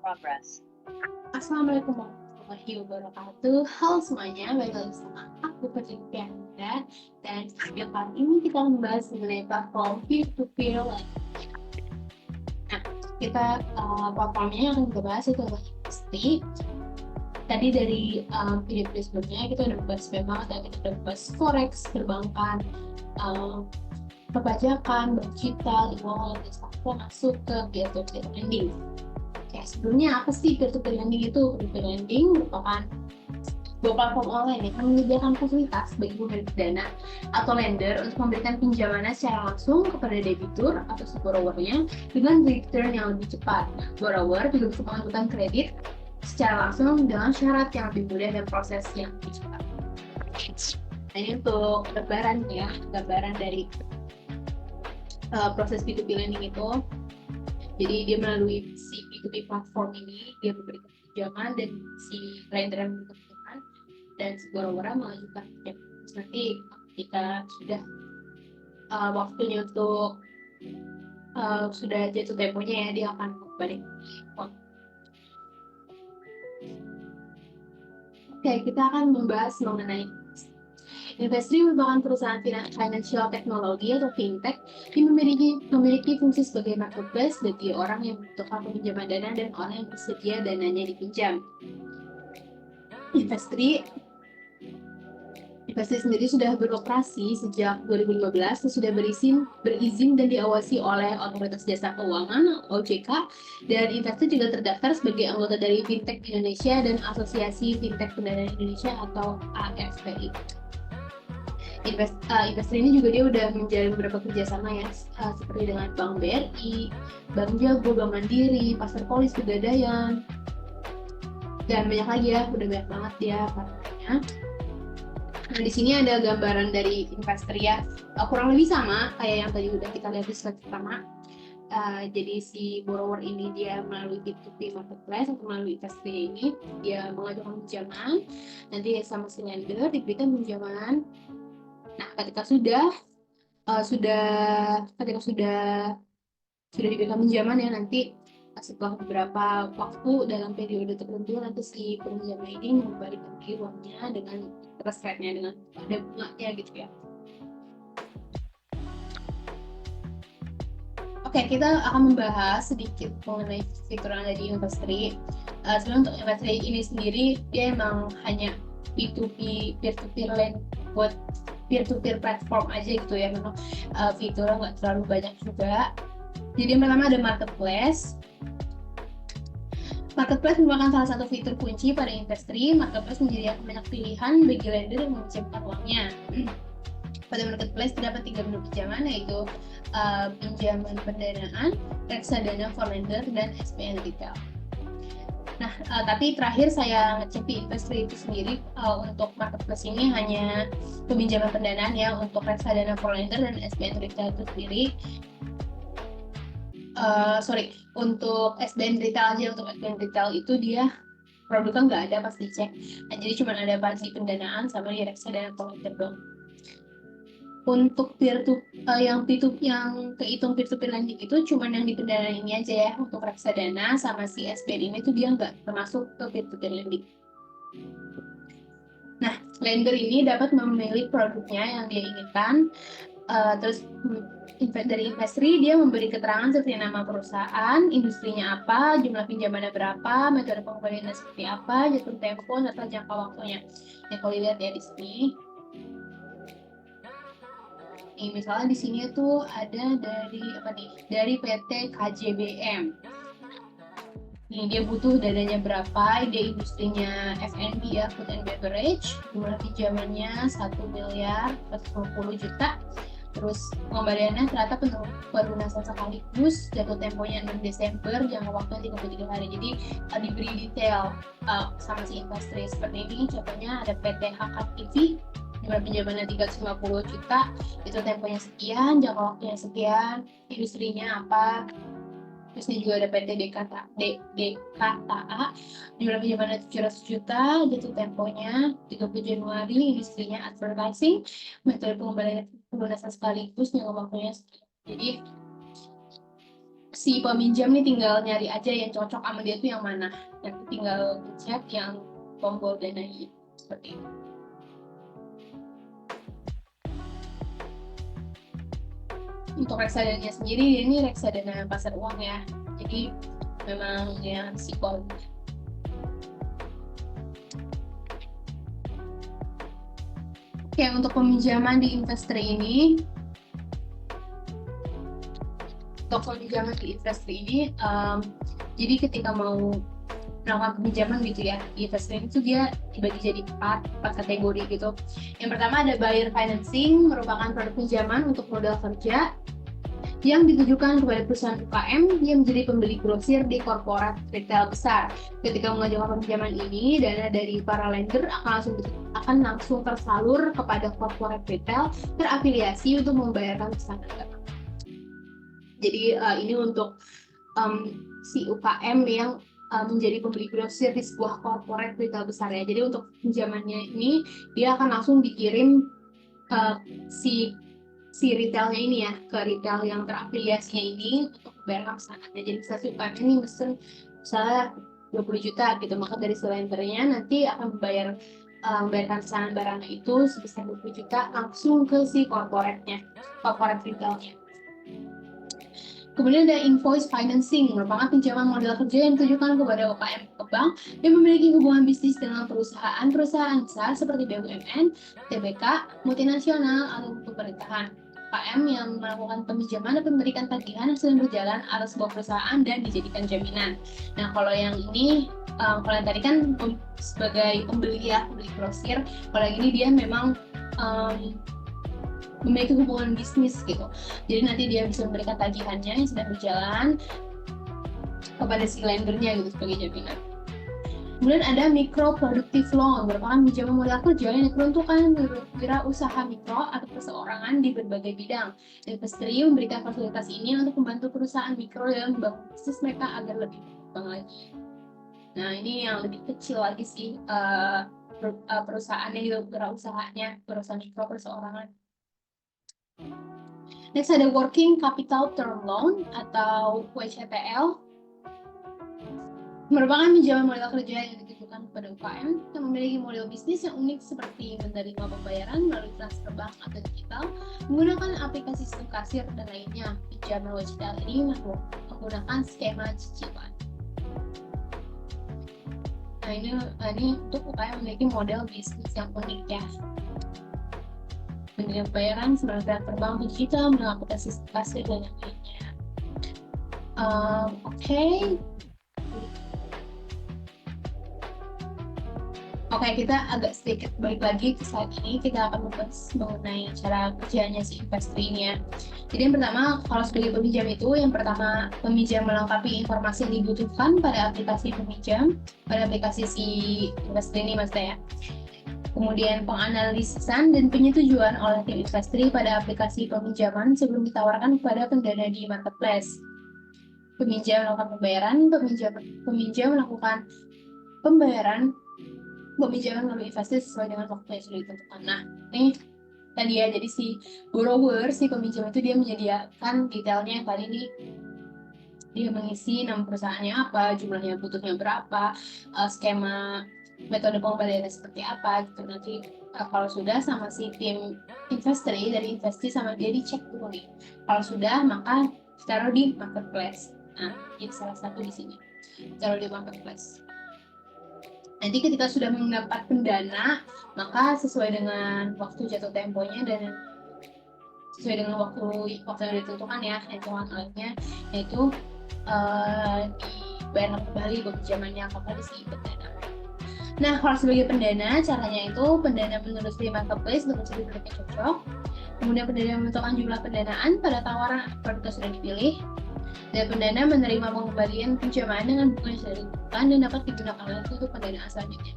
progress. Assalamualaikum warahmatullahi wabarakatuh. Halo semuanya, balik lagi sama aku Putri Pianda. Dan video kali ini kita membahas mengenai platform peer-to-peer lending. Nah, kita platformnya yang akan kita bahas itu adalah Investri. Tadi dari video sebelumnya kita udah membahas memang dan kita udah membahas forex, perbankan, perpajakan, bank digital, e-wallet, dan sekarang masuk ke peer-to-peer lending. Oke, sebelumnya apa sih peer-to-peer lending itu? Peer-to-peer lending merupakan sebuah platform online yang menyediakan fasilitas bagi pemilik dana atau lender untuk memberikan pinjaman secara langsung kepada debitur atau si borrowernya dengan return yang lebih cepat. Borrower juga bisa mengajukan kredit secara langsung dengan syarat yang lebih mudah dan proses yang lebih cepat. Nah, ini untuk gambaran dari proses P2P lending itu. Jadi dia melalui si P2P platform ini dia memberikan pinjaman dan si lender yang memberikan pinjaman dan si borrower mengajukan pinjaman. Nanti ketika sudah waktunya untuk sudah jatuh temponya ya, dia akan kembali. Oke, kita akan membahas mengenai Investri merupakan perusahaan financial technology atau fintech yang memiliki fungsi sebagai marketplace bagi orang yang membutuhkan peminjaman dana dan orang yang bersedia dananya dipinjam. Investri sendiri sudah beroperasi sejak 2015 dan sudah berizin dan diawasi oleh Otoritas Jasa Keuangan (OJK), dan Investri juga terdaftar sebagai anggota dari Fintech Indonesia dan Asosiasi Fintech Pendanaan Indonesia atau AFPI. Investri ini juga dia udah menjalin beberapa kerjasama ya, seperti dengan Bank BRI, Bank Jago, Bank Mandiri, Pasar Polis, Pegadaian, dan banyak lagi ya, udah banyak banget ya partnernya. Nah, di sini ada gambaran dari Investri ya, kurang lebih sama kayak yang tadi udah kita lihat di slide pertama. Jadi si borrower ini dia melalui P2P marketplace atau melalui Investri ini dia mengajukan pinjaman, nanti sama si lender diberikan pinjaman. Nah, ketika sudah diberikan pinjaman ya, nanti setelah beberapa waktu dalam periode tertentu nanti si penjama ini mengembalikan uangnya dengan interest rate-nya, dengan ada bunganya gitu ya. Oke, kita akan membahas sedikit mengenai fitur yang ada di Investri. Sebenarnya untuk Investri ini sendiri dia emang hanya P2P peer-to-peer lend buat peer-to-peer platform aja gitu ya, memang fiturnya nggak terlalu banyak juga. Jadi yang pertama ada marketplace. Marketplace merupakan salah satu fitur kunci pada Investri. Marketplace menyediakan banyak pilihan bagi lender yang meminjamkan uangnya. Pada marketplace terdapat 3 menu pinjaman, yaitu pinjaman pendanaan, reksadana for lender, dan SPN retail. Nah, tapi terakhir saya ngecek di Investri itu sendiri, untuk marketplace ini hanya peminjaman pendanaan ya, untuk reksadana for lender dan SPN retail itu sendiri. Untuk SBN retail aja, untuk SBN retail itu dia produknya nggak ada pas dicek. Nah, jadi cuma ada pasti pendanaan sama di reksadana kolektor dong. Untuk yang kehitung peer-to-peer lending itu cuma yang di pendanaan ini aja ya, untuk reksadana sama si SBN ini tuh dia nggak termasuk ke peer-to-peer lending. Nah, lender ini dapat memilih produknya yang dia inginkan. Terus dari Investri dia memberi keterangan seperti nama perusahaan, industrinya apa, jumlah pinjamannya berapa, metode pengembaliannya seperti apa, jatuh tempo, serta jangka waktunya. Ya, kalau lihat ya di sini. Nih, misalnya di sini tuh ada dari PT KJBM. Ini dia butuh dananya berapa, dia industrinya F&B ya, food and beverage, jumlah pinjamannya 1.450 juta. Terus pengembaliannya ternyata pelunasan sekaligus, jatuh temponya 6 Desember, jangka waktunya 33 hari. Jadi diberi detail sama si Investri seperti ini. Contohnya ada PT HK TV, jumlah pinjamannya 350 juta, itu temponya sekian, jangka waktunya sekian, industrinya apa. Terus ini juga ada PT DKTA, jumlah pinjamannya 700 juta, jatuh temponya 30 Januari, industrinya advertising, metode pengembalian pelunasan sekaligus, jangka waktunya sekian. Jadi si peminjam nih tinggal nyari aja yang cocok sama dia tuh yang mana. Nanti tinggal cek yang tombol danai seperti itu. Untuk reksadana sendiri ini reksadana pasar uang ya. Jadi memang yang risiko. Oke, untuk peminjaman di Investory ini, jadi ketika mau melakukan peminjaman gitu ya, di Investory itu dia dibagi jadi empat kategori gitu. Yang pertama ada buyer financing, merupakan produk pinjaman untuk modal kerja yang ditujukan kepada perusahaan UKM yang menjadi pembeli grosir di korporat retail besar. Ketika mengajukan pinjaman ini, dana dari para lender akan langsung tersalur kepada korporat retail terafiliasi untuk membayarkan pesanan. Jadi ini untuk si UKM yang menjadi pembeli grosir di sebuah korporat retail besar ya. Jadi untuk pinjamannya ini dia akan langsung dikirim si retailnya ini ya ke retail yang terafiliasinya ini untuk membayar pesanannya. Jadi misalnya UKM ini mesen misalnya 20 juta gitu, maka dari lendernya nanti akan membayarkan pesanan barangnya itu sebesar 20 juta langsung ke si korporat retailnya. Kemudian ada invoice financing, merupakan pinjaman modal kerja yang ditujukan kepada UKM pengembang yang memiliki hubungan bisnis dengan perusahaan besar seperti BUMN, TBK, multinasional, atau pemerintahan. UKM yang melakukan peminjaman dan memberikan tagihan yang sedang berjalan atas sebuah perusahaan dan dijadikan jaminan. Nah, kalau yang ini, kalau yang tadi kan sebagai pembeli grosir, kalau yang ini dia memang memiliki hubungan bisnis gitu. Jadi nanti dia bisa memberikan tagihannya yang sedang berjalan kepada si lendernya gitu sebagai jaminan. Kemudian ada micro productive loan, merupakan pinjaman modal kerja yang diperuntukkan wirausaha mikro atau perseorangan di berbagai bidang. Investory memberikan fasilitas ini untuk membantu perusahaan mikro dalam membangun bisnis mereka agar lebih berkembang lagi. Nah, ini yang lebih kecil lagi sih perusahaan yang wirausahanya, perusahaan mikro perseorangan. Next ada Working Capital Term Loan atau WCTL, merupakan pinjaman modal kerja yang ditujukan kepada UKM yang memiliki model bisnis yang unik seperti menerima pembayaran melalui transfer bank atau digital menggunakan aplikasi sistem kasir dan lainnya. Pinjaman WCTL ini menggunakan skema cicilan. Nah, ini untuk UKM memiliki model bisnis yang unik ya. Menerima pembayaran melalui transfer bank digital menggunakan aplikasi sistem kasir dan lainnya. Oke, kita agak sedikit balik lagi ke slide ini. Kita akan membahas mengenai cara kerjanya si Investory ini ya. Jadi yang pertama, kalau sebagai peminjam itu, yang pertama peminjam melengkapi informasi yang dibutuhkan pada aplikasi peminjam, pada aplikasi si Investory ini maksudnya ya. Kemudian penganalisan dan penyetujuan oleh tim Investory pada aplikasi peminjaman sebelum ditawarkan kepada pendana di marketplace. Peminjam melakukan pembayaran, peminjam melakukan peminjaman melalui Investory sesuai dengan waktu yang sudah ditentukan. Nah, ini tadi ya, jadi si borrower, si peminjam itu dia menyediakan detailnya tadi nih. Dia mengisi nama perusahaannya apa, jumlahnya butuhnya berapa, skema metode pengembaliannya seperti apa gitu. Nanti kalau sudah sama si tim Investory dari Investi sama dia dicek dulu nih. Kalau sudah maka taruh di marketplace. Nah, ini salah satu di sini. Taruh di marketplace. Nanti ketika sudah mendapat pendana, maka sesuai dengan waktu jatuh temponya dan sesuai dengan waktu yang ditentukan ya, hitungan olehnya, yaitu dibayarkan kembali pinjamannya kepada si pendana. Nah, kalau sebagai pendana, caranya itu pendana menelusuri marketplace untuk mencari produk yang cocok. Kemudian pendana menentukan jumlah pendanaan pada tawaran produk yang sudah dipilih. Dan pendana menerima pengembalian pinjaman dengan bunga yang sudah ditentukan dan dapat digunakan lagi untuk pendanaan selanjutnya.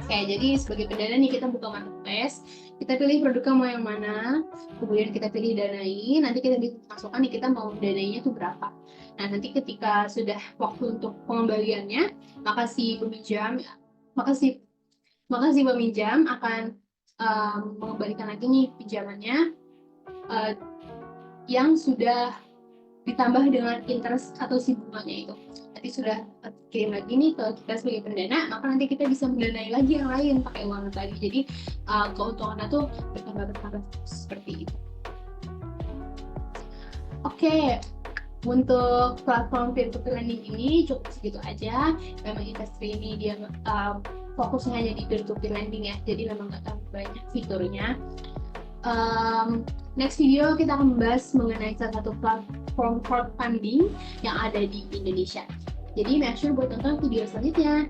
Oke, jadi sebagai pendana nih kita buka marketplace, kita pilih produknya mau yang mana, kemudian kita pilih danai, nanti kita masukkan nih kita mau danainya itu berapa. Nah, nanti ketika sudah waktu untuk pengembaliannya, maka si peminjam akan mengembalikan lagi nih pinjamannya yang sudah ditambah dengan interest atau si bunganya itu. Nanti sudah kirim lagi nih ke kita sebagai pendana, maka nanti kita bisa mendanai lagi yang lain pakai uang tadi. Jadi keuntungannya tuh bertambah seperti itu. Oke, untuk platform peer-to-peer lending ini cukup segitu aja. Memang industri ini dia fokusnya hanya di peer-to-peer lending ya, jadi memang nggak terlalu banyak fiturnya. Next video kita akan membahas mengenai salah satu platform crowdfunding yang ada di Indonesia. Jadi make sure buat nonton video selanjutnya.